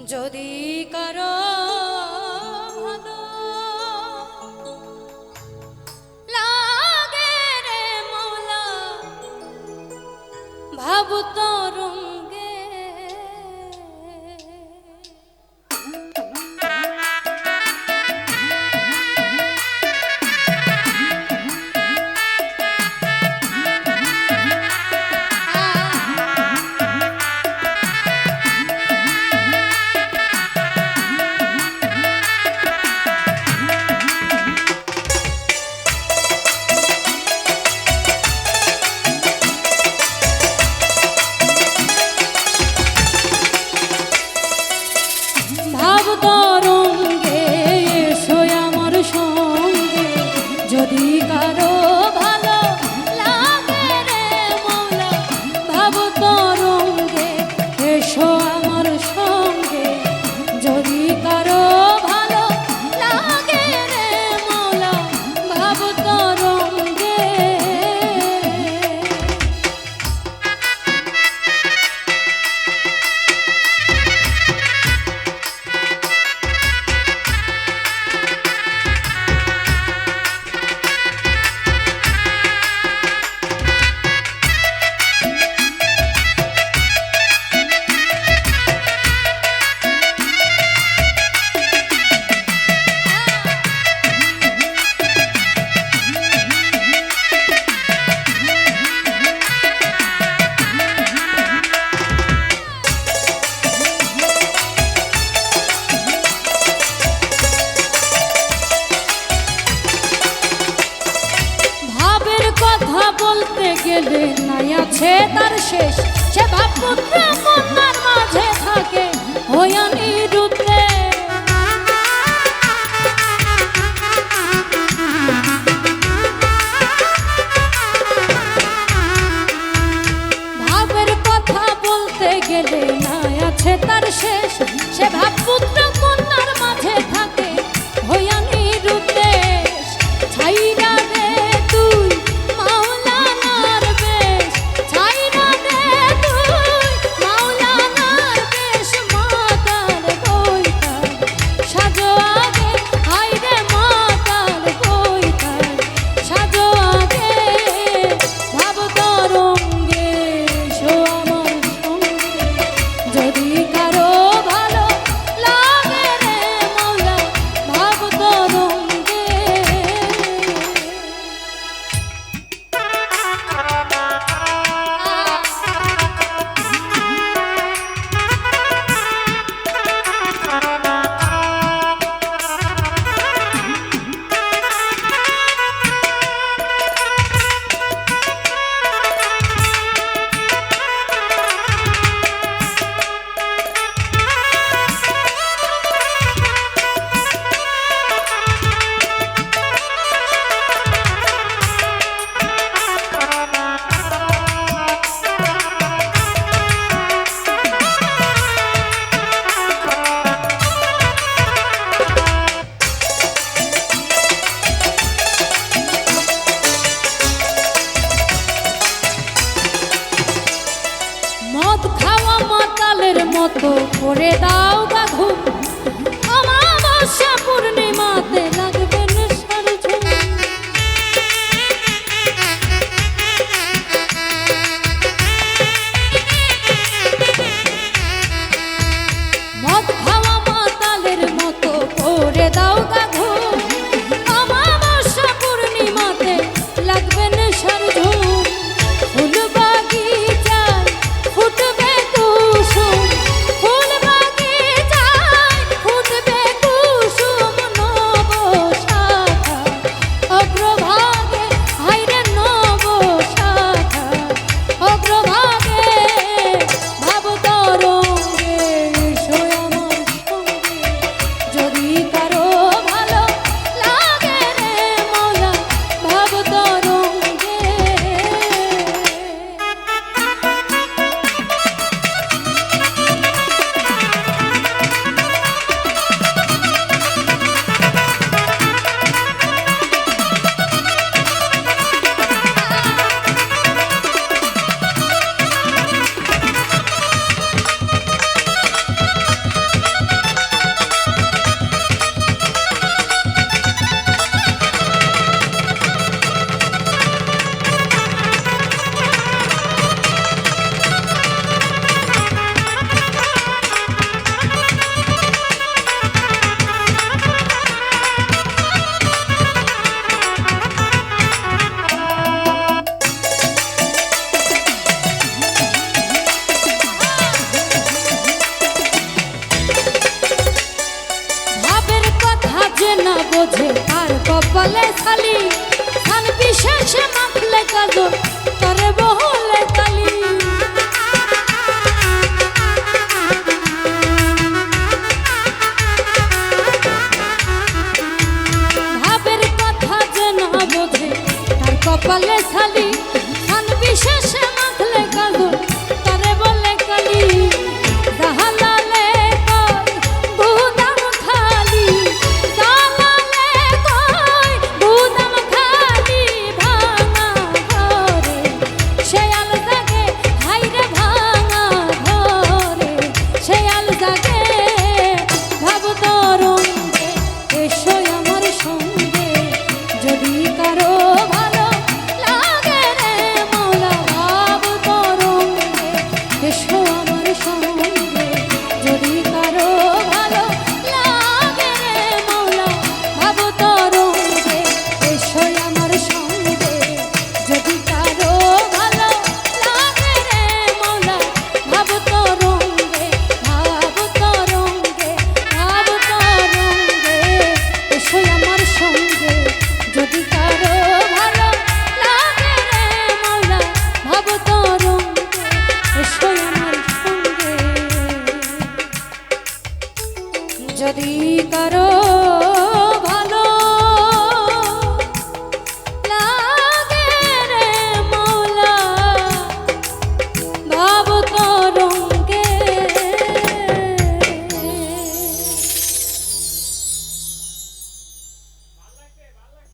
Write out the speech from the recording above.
যদি কারো ভালো লাগে রে মৌলা ভাব তরঙ্গে যদি কারো ভালো লাগে রে মৌলা ভাব তরঙ্গে এসো আমার সঙ্গে যদি কারো ভালো লাগে রে মৌলা ভাব তরঙ্গে বলতে গেলে নাই আছে তার শেষ সে ভাবপুত্র কন্যার মাঝে থাকে হয়ানি রূপে ভাবের কথা বলতে গেলে নাই আছে তার শেষ সে ভাবপুত্র কন্যার মাঝে থাকে হয়ানি রূপে ছাইরা রে তুই মতো করে দাও গা ঘুম অমাবস্যা পূর্ণিমাতে লাগবে নেশার ঝুম মদ খাওয়া মাতালের মতো করে দাও গা ঘুম অমাবস্যা পূর্ণিমাতে লাগবে নেশার ঝুম ফুল বাগিচায় ফুটবে কুসুম ফুল বাগিচায় খালি খান বিশেষে মাখলে কাজল তরে বহলে কালি ভাবের কথা যে না বোঝে তার কপালে খালি খান বিশেষে মাখলে কাজল তরে বলে কালি জাহালালে যদি কারো